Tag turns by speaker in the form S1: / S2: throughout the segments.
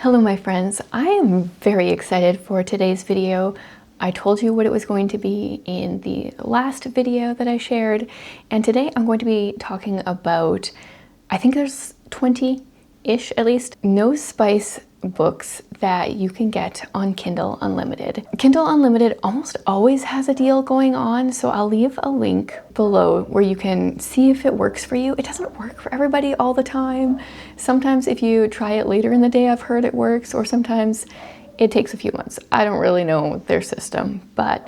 S1: Hello my friends, I am very excited for today's video. I told you what it was going to be in the last video that I shared, and today I'm going to be talking about, I think there's 20-ish at least, no spice books that you can get on Kindle Unlimited. Kindle Unlimited almost always has a deal going on, so I'll leave a link below where you can see if it works for you. It doesn't work for everybody all the time. Sometimes if you try it later in the day, I've heard it works, or sometimes it takes a few months. I don't really know their system, but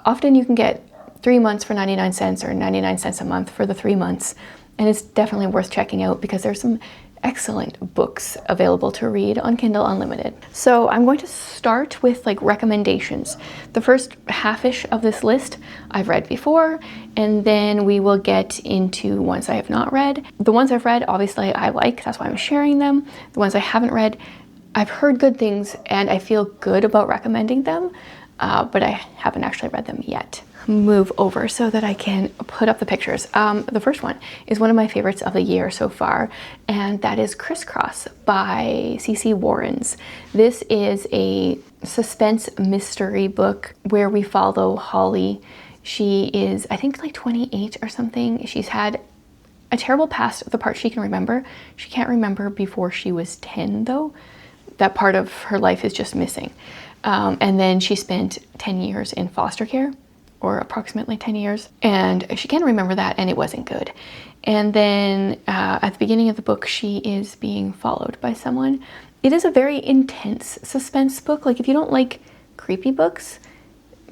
S1: often you can get 3 months for 99 cents or 99 cents a month for the 3 months, and it's definitely worth checking out because there's some excellent books available to read on Kindle Unlimited. So I'm going to start with recommendations. The first half-ish of this list I've read before, and then we will get into ones I have not read. The ones I've read, obviously I like, that's why I'm sharing them. The ones I haven't read, I've heard good things and I feel good about recommending them, but I haven't actually read them yet. Move over so that I can put up the pictures. The first one is one of my favorites of the year so far, and that is Crisscross by C.C. Warrens. This is a suspense mystery book where we follow Holly. She is, I think, 28 or something. She's had a terrible past, the part she can remember. She can't remember before she was 10 though. That part of her life is just missing. And then she spent 10 years in foster care, or approximately 10 years, and she can't remember that, and it wasn't good. And then at the beginning of the book, she is being followed by someone. It is a very intense suspense book. If you don't like creepy books,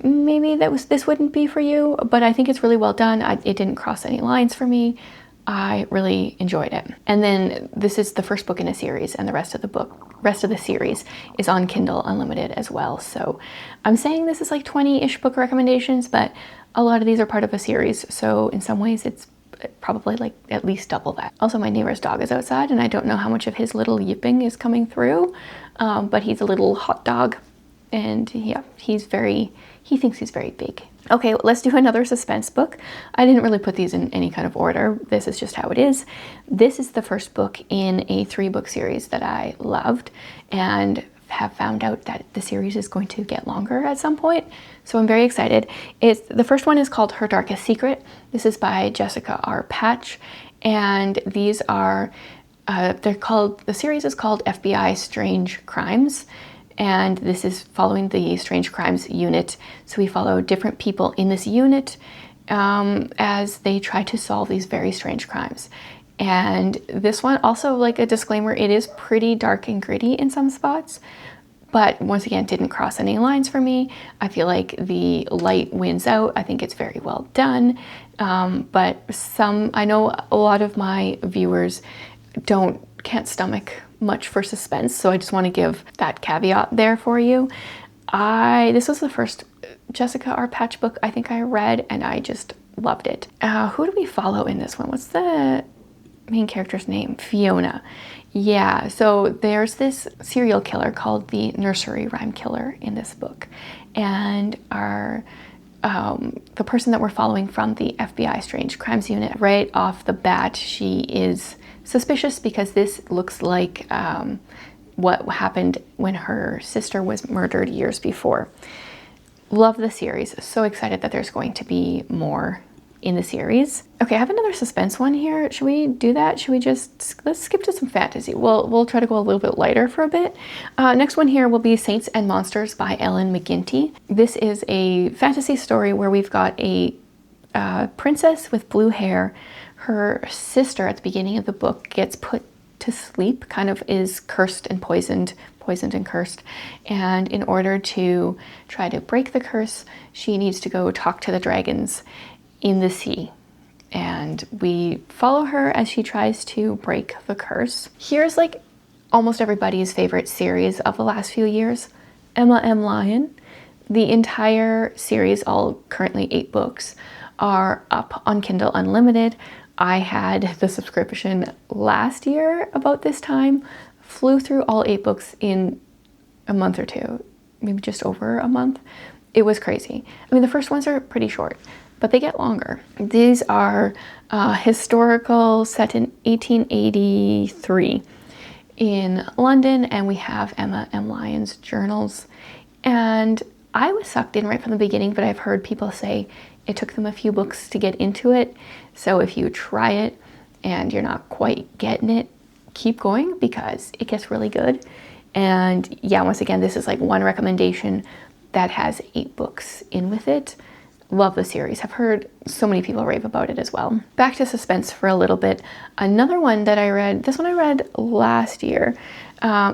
S1: maybe this wouldn't be for you, but I think it's really well done. It didn't cross any lines for me. I really enjoyed it. And then this is the first book in a series, and the rest of the series is on Kindle Unlimited as well. So I'm saying this is 20-ish book recommendations, but a lot of these are part of a series. So in some ways it's probably at least double that. Also, my neighbor's dog is outside, and I don't know how much of his little yipping is coming through, but he's a little hot dog, and yeah, he thinks he's very big. Okay, let's do another suspense book. I didn't really put these in any kind of order. This is just how it is. This is the first book in a 3-book series that I loved, and have found out that the series is going to get longer at some point. So I'm very excited. The first one is called Her Darkest Secret. This is by Jessica R. Patch, and these are, the series is called FBI Strange Crimes. And this is following the Strange Crimes unit. So we follow different people in this unit as they try to solve these very strange crimes. And this one, also a disclaimer, it is pretty dark and gritty in some spots, but once again, didn't cross any lines for me. I feel like the light wins out. I think it's very well done. But I know a lot of my viewers can't stomach much for suspense, so I just want to give that caveat there for you. This was the first Jessica R. Patch book I think I read, and I just loved it. Who do we follow in this one? What's the main character's name? Fiona. Yeah, so there's this serial killer called the Nursery Rhyme Killer in this book, and the person that we're following from the FBI Strange Crimes unit, right off the bat, she is suspicious because this looks like what happened when her sister was murdered years before. Love the series. So excited that there's going to be more in the series. Okay, I have another suspense one here. Should we do that? Let's skip to some fantasy. We'll try to go a little bit lighter for a bit. Next one here will be Saints and Monsters by Ellen McGinty. This is a fantasy story where we've got a princess with blue hair. Her sister at the beginning of the book gets put to sleep, kind of is cursed and poisoned and cursed. And in order to try to break the curse, she needs to go talk to the dragons in the sea. And we follow her as she tries to break the curse. Here's almost everybody's favorite series of the last few years, Emma M. Lyon. The entire series, all currently 8 books, are up on Kindle Unlimited. I had the subscription last year about this time, flew through all 8 books in a month or two, maybe just over a month. It was crazy. I mean, the first ones are pretty short, but they get longer. These are historical, set in 1883. in London, and we have Emma M. Lyon's journals. And I was sucked in right from the beginning, but I've heard people say it took them a few books to get into it. So if you try it and you're not quite getting it, keep going because it gets really good. And yeah, once again, this is like one recommendation that has 8 books in with it. Love the series. I've heard so many people rave about it as well. Back to suspense for a little bit. Another one that I read, this one I read last year,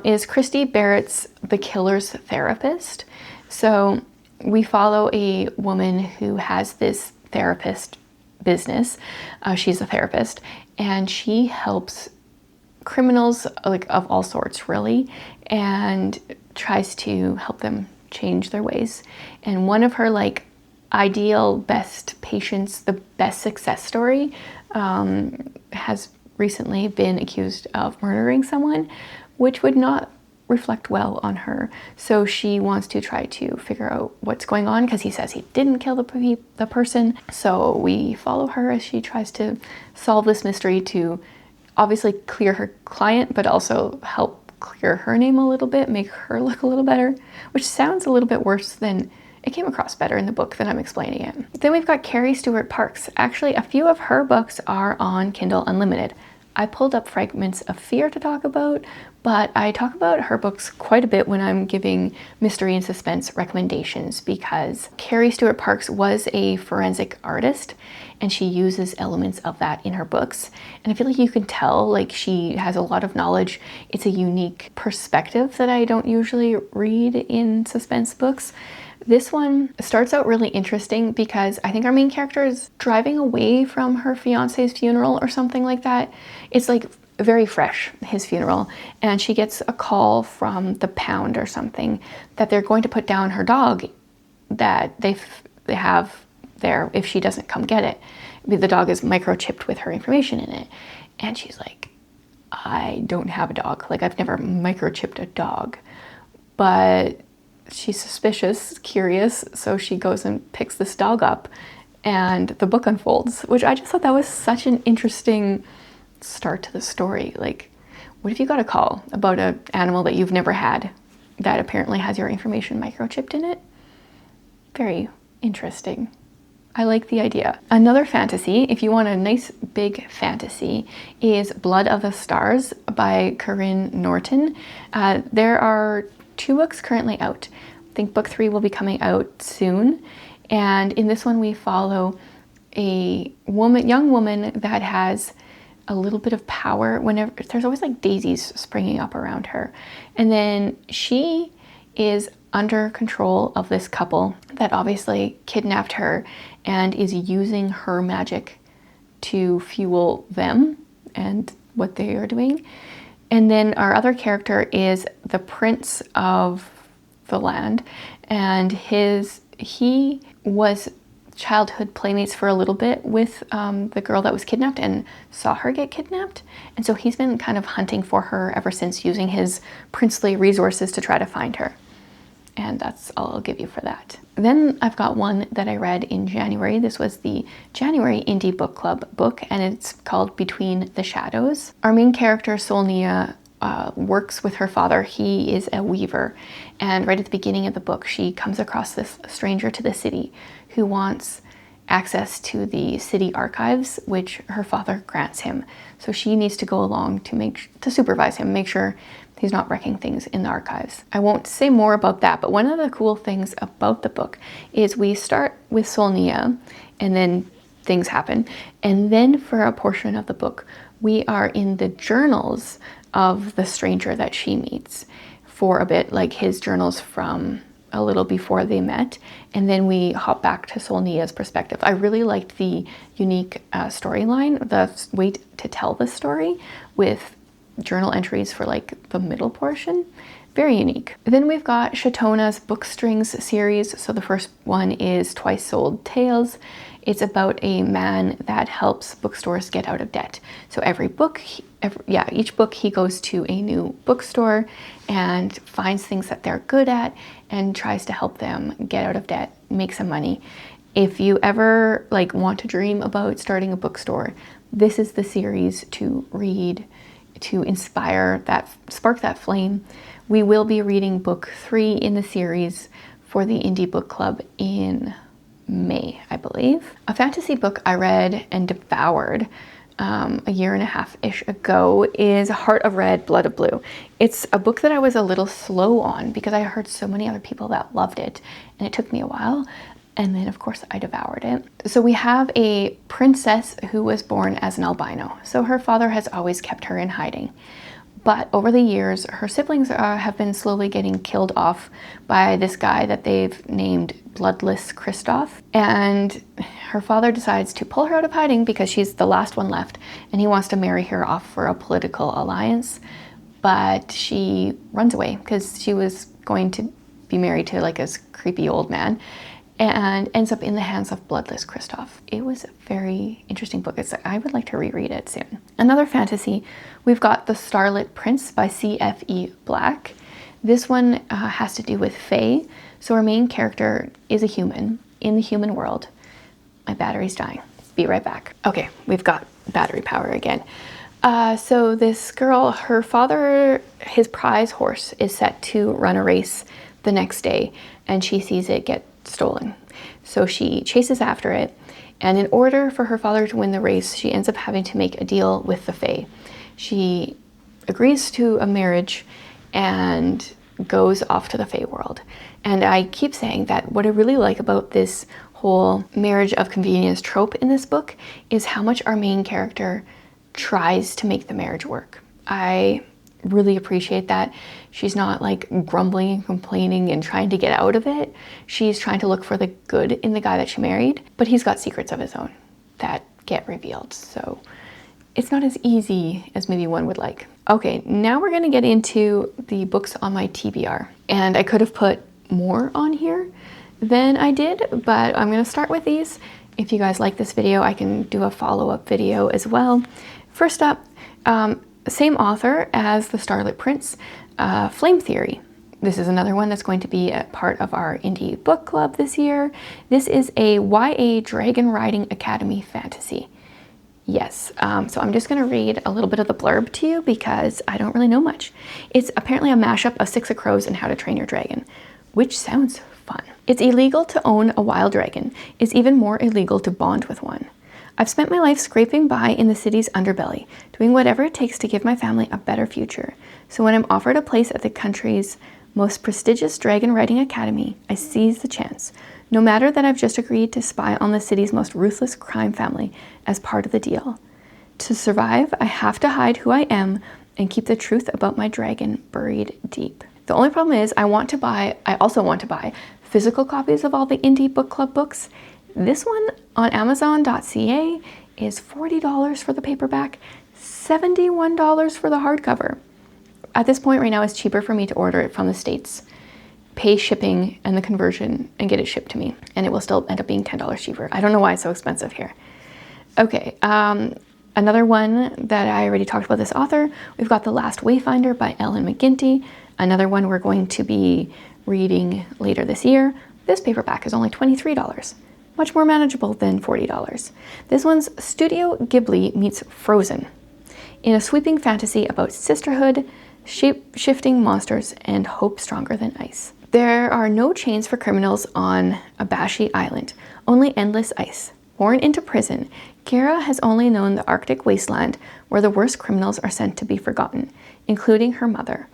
S1: is Christy Barrett's The Killer's Therapist. So we follow a woman who has this therapist business. She's a therapist, and she helps criminals like of all sorts, really, and tries to help them change their ways. And one of her like ideal best patients, the best success story, has recently been accused of murdering someone, which would not reflect well on her. So she wants to try to figure out what's going on because he says he didn't kill the person. So we follow her as she tries to solve this mystery to obviously clear her client, but also help clear her name a little bit, make her look a little better, which sounds a little bit worse than it came across better in the book than I'm explaining it. Then we've got Carrie Stewart Parks. Actually, a few of her books are on Kindle Unlimited. I pulled up Fragments of Fear to talk about, but I talk about her books quite a bit when I'm giving mystery and suspense recommendations because Carrie Stewart Parks was a forensic artist and she uses elements of that in her books. And I feel like you can tell like she has a lot of knowledge. It's a unique perspective that I don't usually read in suspense books. This one starts out really interesting because I think our main character is driving away from her fiance's funeral or something like that. It's like very fresh, his funeral, and she gets a call from the pound or something that they're going to put down her dog that they have there if she doesn't come get it. The dog is microchipped with her information in it. And she's like, I don't have a dog. Like, I've never microchipped a dog. But she's suspicious, curious, so she goes and picks this dog up and the book unfolds, which I just thought that was such an interesting start to the story. Like, what if you got a call about an animal that you've never had that apparently has your information microchipped in it? Very interesting. I like the idea. Another fantasy, if you want a nice big fantasy, is Blood of the Stars by Corinne Norton. There are 2 books currently out. I think book 3 will be coming out soon. And in this one we follow a young woman that has a little bit of power whenever there's always like daisies springing up around her. And then she is under control of this couple that obviously kidnapped her and is using her magic to fuel them and what they are doing. And then our other character is the prince of the land, and he was childhood playmates for a little bit with the girl that was kidnapped and saw her get kidnapped. And so he's been kind of hunting for her ever since, using his princely resources to try to find her. And that's all I'll give you for that. Then I've got one that I read in January. This was the January Indie Book Club book, and it's called Between the Shadows. Our main character, Solnia, works with her father. He is a weaver. And right at the beginning of the book, she comes across this stranger to the city who wants access to the city archives, which her father grants him. So she needs to go along to supervise him, make sure he's not wrecking things in the archives. I won't say more about that, but one of the cool things about the book is we start with Solnia and then things happen. And then for a portion of the book, we are in the journals of the stranger that she meets for a bit, like his journals from a little before they met, and then we hop back to Solnia's perspective. I really liked the unique storyline, the way to tell the story with journal entries for like the middle portion. Very unique. Then we've got Shatona's Bookstrings series. So the first one is Twice Sold Tales. It's about a man that helps bookstores get out of debt. So each book he goes to a new bookstore and finds things that they're good at and tries to help them get out of debt, make some money. If you ever want to dream about starting a bookstore, this is the series to read. to spark that flame, we will be reading book 3 in the series for the Indie Book Club in May, I believe. A fantasy book I read and devoured a year and a half-ish ago is Heart of Red, Blood of Blue. It's a book that I was a little slow on because I heard so many other people that loved it, and it took me a while. And then, of course, I devoured it. So we have a princess who was born as an albino. So her father has always kept her in hiding. But over the years, her siblings have been slowly getting killed off by this guy that they've named Bloodless Christoph. And her father decides to pull her out of hiding because she's the last one left, and he wants to marry her off for a political alliance. But she runs away because she was going to be married to like a creepy old man, and ends up in the hands of Bloodless Christoph. It was a very interesting book. I would like to reread it soon. Another fantasy, we've got The Starlit Prince by C.F.E. Black. This one has to do with Fae. So our main character is a human in the human world. My battery's dying. Be right back. Okay, we've got battery power again. So this girl, her father, his prize horse is set to run a race the next day, and she sees it get stolen. So she chases after it, and in order for her father to win the race, she ends up having to make a deal with the Fae. She agrees to a marriage and goes off to the Fae world. And I keep saying that what I really like about this whole marriage of convenience trope in this book is how much our main character tries to make the marriage work. I really appreciate that. She's not like grumbling and complaining and trying to get out of it. She's trying to look for the good in the guy that she married, but he's got secrets of his own that get revealed. So it's not as easy as maybe one would like. Okay, now we're going to get into the books on my TBR. And I could have put more on here than I did, but I'm going to start with these. If you guys like this video, I can do a follow-up video as well. First up, same author as The Starlit Prince, Flame Theory. This is another one that's going to be a part of our Indie Book Club this year. This is a YA Dragon Riding Academy fantasy. Yes, so I'm just going to read a little bit of the blurb to you because I don't really know much. It's apparently a mashup of Six of Crows and How to Train Your Dragon, which sounds fun. It's illegal to own a wild dragon. It's even more illegal to bond with one. I've spent my life scraping by in the city's underbelly, doing whatever it takes to give my family a better future. So when I'm offered a place at the country's most prestigious dragon riding academy, I seize the chance, no matter that I've just agreed to spy on the city's most ruthless crime family as part of the deal. To survive, I have to hide who I am and keep the truth about my dragon buried deep. The only problem is I also want to buy physical copies of all the Indie Book Club books. This one on Amazon.ca is $40 for the paperback, $71 for the hardcover. At this point right now, it's cheaper for me to order it from the States, pay shipping and the conversion, and get it shipped to me. And it will still end up being $10 cheaper. I don't know why it's so expensive here. Okay, another one that I already talked about this author, we've got The Last Wayfinder by Ellen McGinty. Another one we're going to be reading later this year. This paperback is only $23. Much more manageable than $40. This one's Studio Ghibli meets Frozen in a sweeping fantasy about sisterhood, shape-shifting monsters, and hope stronger than ice. There are no chains for criminals on Abashi Island, only endless ice. Born into prison, Kira has only known the Arctic wasteland where the worst criminals are sent to be forgotten, including her mother.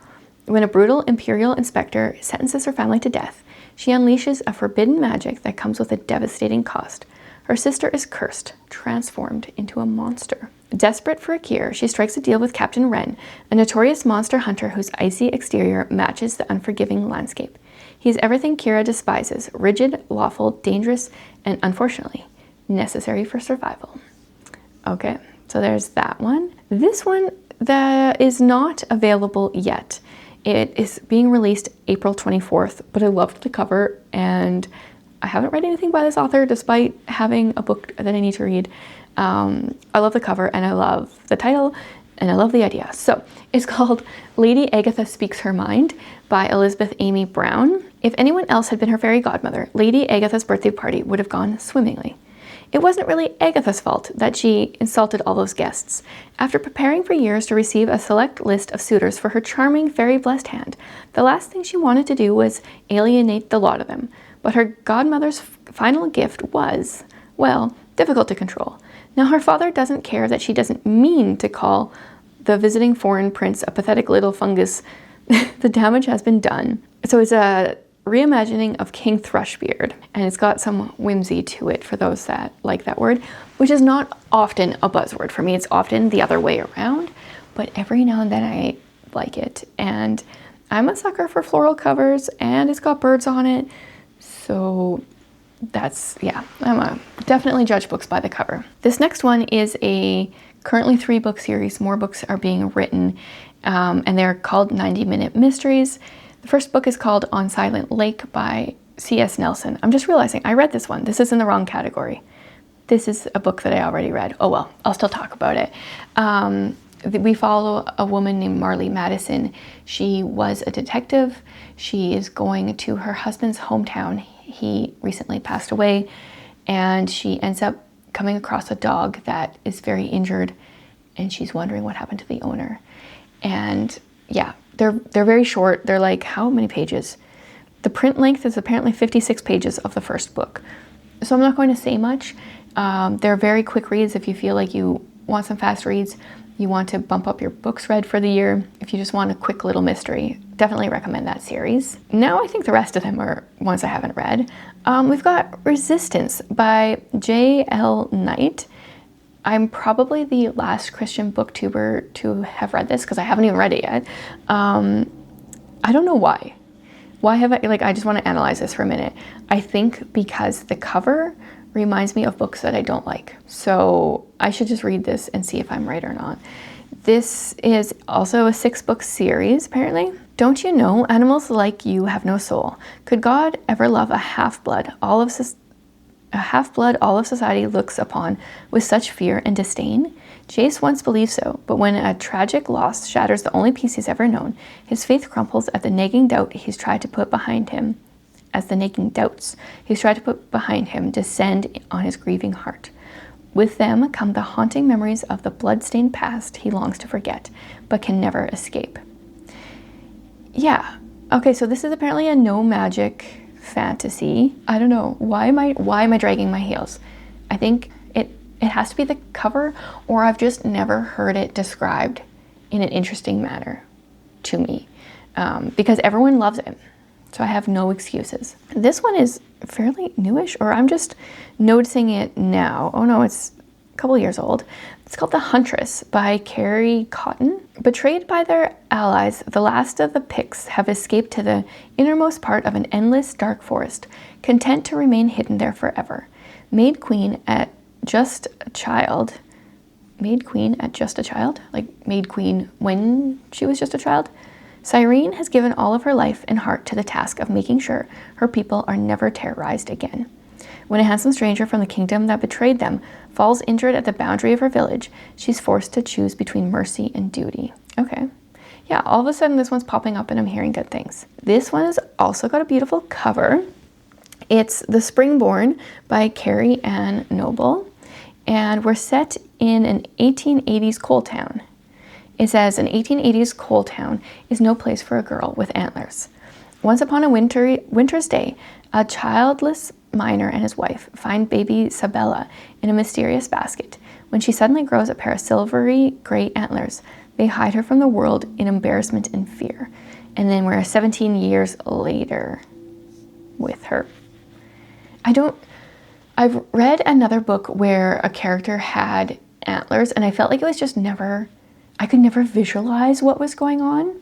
S1: When a brutal imperial inspector sentences her family to death, she unleashes a forbidden magic that comes with a devastating cost. Her sister is cursed, transformed into a monster. Desperate for a cure, she strikes a deal with Captain Wren, a notorious monster hunter whose icy exterior matches the unforgiving landscape. He's everything Kira despises, rigid, lawful, dangerous, and unfortunately, necessary for survival. Okay, so there's that one. This one that is not available yet. It is being released April 24th, but I loved the cover, and I haven't read anything by this author despite having a book that I need to read. I love the cover, and I love the title, and I love the idea. So it's called Lady Agatha Speaks Her Mind by Elizabeth Amy Brown. If anyone else had been her fairy godmother, Lady Agatha's birthday party would have gone swimmingly. It wasn't really Agatha's fault that she insulted all those guests. After preparing for years to receive a select list of suitors for her charming, fairy-blessed hand, the last thing she wanted to do was alienate the lot of them. But her godmother's final gift was, well, difficult to control. Now her father doesn't care that she doesn't mean to call the visiting foreign prince a pathetic little fungus. The damage has been done. So it's a reimagining of King Thrushbeard, and it's got some whimsy to it for those that like that word, which is not often a buzzword for me. It's often the other way around, but every now and then I like it. And I'm a sucker for floral covers, and it's got birds on it. So that's, yeah, definitely judge books by the cover. This next one is a currently 3-book series. More books are being written, and they're called 90-Minute Mysteries. The first book is called On Silent Lake by C.S. Nelson. I'm just realizing I read this one. This is in the wrong category. This is a book that I already read. Oh well, I'll still talk about it. We follow a woman named Marley Madison. She was a detective. She is going to her husband's hometown. He recently passed away, and she ends up coming across a dog that is very injured, and she's wondering what happened to the owner. And yeah, they're very short. They're like, how many pages? The print length is apparently 56 pages of the first book. So I'm not going to say much. They're very quick reads if you feel like you want some fast reads, you want to bump up your books read for the year. If you just want a quick little mystery, definitely recommend that series. Now I think the rest of them are ones I haven't read. We've got Resistance by J.L. Knight. I'm probably the last Christian booktuber to have read this because I haven't even read it yet. I don't know why. Why have I just want to analyze this for a minute. I think because the cover reminds me of books that I don't like. So I should just read this and see if I'm right or not. This is also a 6-book series, apparently. Don't you know animals like you have no soul? Could God ever love a half-blood all of society looks upon with such fear and disdain? Chase once believed so, but when a tragic loss shatters the only peace he's ever known, his faith crumples at the nagging doubt he's tried to put behind him. As the nagging doubts he's tried to put behind him descend on his grieving heart. With them come the haunting memories of the blood-stained past he longs to forget, but can never escape. Yeah, okay, so this is apparently a no magic fantasy. I don't know, why am I dragging my heels? I think it has to be the cover, or I've just never heard it described in an interesting manner to me, because everyone loves it. So I have no excuses. This one is fairly newish, or I'm just noticing it now. Oh no, it's a couple years old. It's called The Huntress by Carrie Cotton. Betrayed by their allies, the last of the Picts have escaped to the innermost part of an endless dark forest, content to remain hidden there forever. Made queen at just a child, like made queen when she was just a child, Cyrene has given all of her life and heart to the task of making sure her people are never terrorized again. When a handsome stranger from the kingdom that betrayed them falls injured at the boundary of her village, she's forced to choose between mercy and duty. Okay. Yeah, all of a sudden this one's popping up and I'm hearing good things. This one has also got a beautiful cover. It's The Springborn by Carrie Ann Noble, and we're set in an 1880s coal town. It says, an 1880s coal town is no place for a girl with antlers. Once upon a winter's day, a childless miner and his wife find baby Sabella in a mysterious basket. When she suddenly grows a pair of silvery gray antlers, they hide her from the world in embarrassment and fear. And then we're 17 years later with her. I've read another book where a character had antlers, and I felt like it was just I could never visualize what was going on.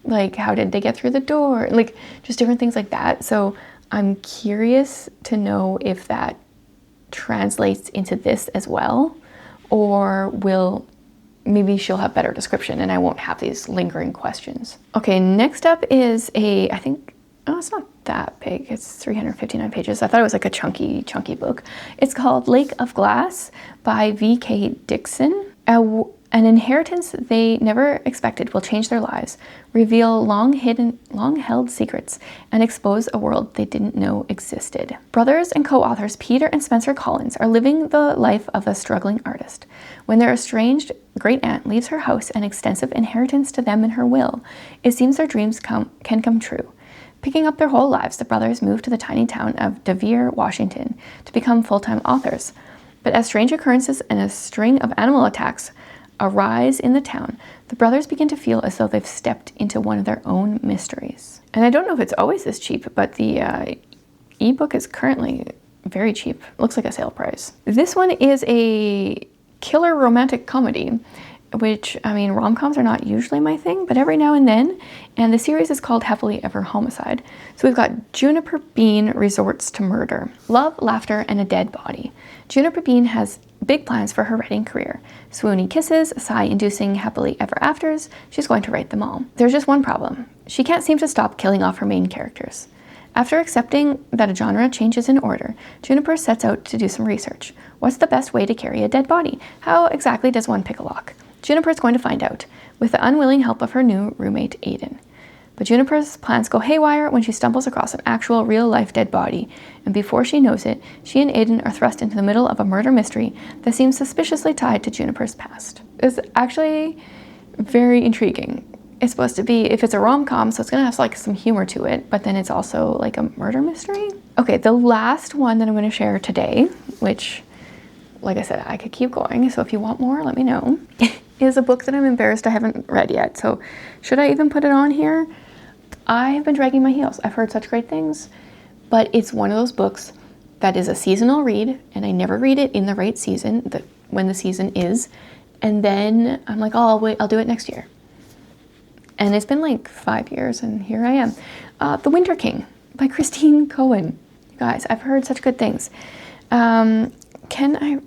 S1: Like, how did they get through the door? Like, just different things like that. So I'm curious to know if that translates into this as well, or maybe she'll have better description and I won't have these lingering questions. Okay, next up is it's not that big. It's 359 pages. I thought it was like a chunky book. It's called Lake of Glass by V.K. Dixon. An inheritance they never expected will change their lives, reveal long-held secrets, and expose a world they didn't know existed. Brothers and co-authors Peter and Spencer Collins are living the life of a struggling artist. When their estranged great-aunt leaves her house and extensive inheritance to them in her will, it seems their dreams can come true. Picking up their whole lives, the brothers move to the tiny town of DeVere, Washington, to become full-time authors. But as strange occurrences and a string of animal attacks arise in the town, the brothers begin to feel as though they've stepped into one of their own mysteries. And I don't know if it's always this cheap, but the ebook is currently very cheap. Looks like a sale price. This one is a killer romantic comedy, which, I mean, rom-coms are not usually my thing, but every now and then. And the series is called Happily Ever Homicide. So we've got Juniper Bean resorts to murder, love, laughter, and a dead body. Juniper Bean has big plans for her writing career. Swoony kisses, sigh-inducing happily ever afters, she's going to write them all. There's just one problem. She can't seem to stop killing off her main characters. After accepting that a genre change is in order, Juniper sets out to do some research. What's the best way to carry a dead body? How exactly does one pick a lock? Juniper is going to find out, with the unwilling help of her new roommate, Aiden. But Juniper's plans go haywire when she stumbles across an actual real-life dead body, and before she knows it, she and Aiden are thrust into the middle of a murder mystery that seems suspiciously tied to Juniper's past. It's actually very intriguing. It's supposed to be, if it's a rom-com, so it's gonna have like some humor to it, but then it's also like a murder mystery. Okay, the last one that I'm gonna share today, which, like I said, I could keep going, so if you want more, let me know, is a book that I'm embarrassed I haven't read yet. So should I even put it on here? I've been dragging my heels. I've heard such great things, but it's one of those books that is a seasonal read, and I never read it in the right season, when the season is, and then I'm like, oh, I'll wait, I'll do it next year. And it's been like 5 years, and here I am. The Winter King by Christine Cohen. You guys, I've heard such good things. Can I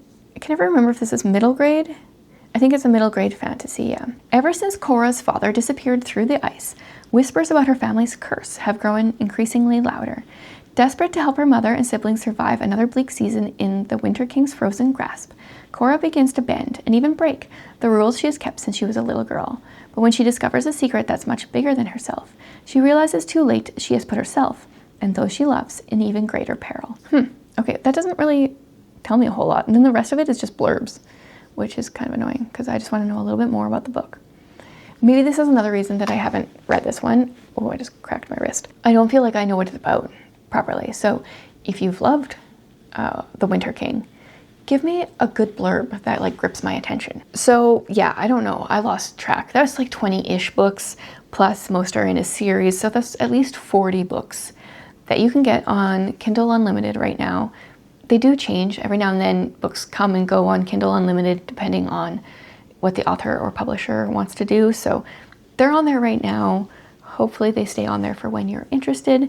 S1: never remember if this is middle grade? I think it's a middle grade fantasy, yeah. Ever since Cora's father disappeared through the ice, whispers about her family's curse have grown increasingly louder. Desperate to help her mother and siblings survive another bleak season in the Winter King's frozen grasp, Cora begins to bend and even break the rules she has kept since she was a little girl. But when she discovers a secret that's much bigger than herself, she realizes too late she has put herself, and those she loves, in even greater peril. Okay, that doesn't really tell me a whole lot. And then the rest of it is just blurbs, which is kind of annoying because I just want to know a little bit more about the book. Maybe this is another reason that I haven't read this one. Oh, I just cracked my wrist. I don't feel like I know what it's about properly. So if you've loved The Winter King, give me a good blurb that like grips my attention. So yeah, I don't know. I lost track. That's like 20-ish books, plus most are in a series. So that's at least 40 books that you can get on Kindle Unlimited right now. They do change. Every now and then books come and go on Kindle Unlimited depending on what the author or publisher wants to do. So they're on there right now. Hopefully they stay on there for when you're interested.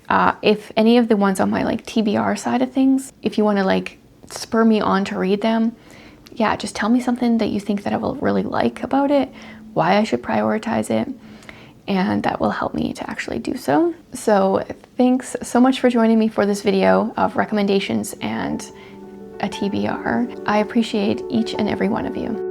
S1: If any of the ones on my like TBR side of things, if you want to like spur me on to read them, yeah, just tell me something that you think that I will really like about it, why I should prioritize it, and that will help me to actually do so. So thanks so much for joining me for this video of recommendations and a TBR. I appreciate each and every one of you.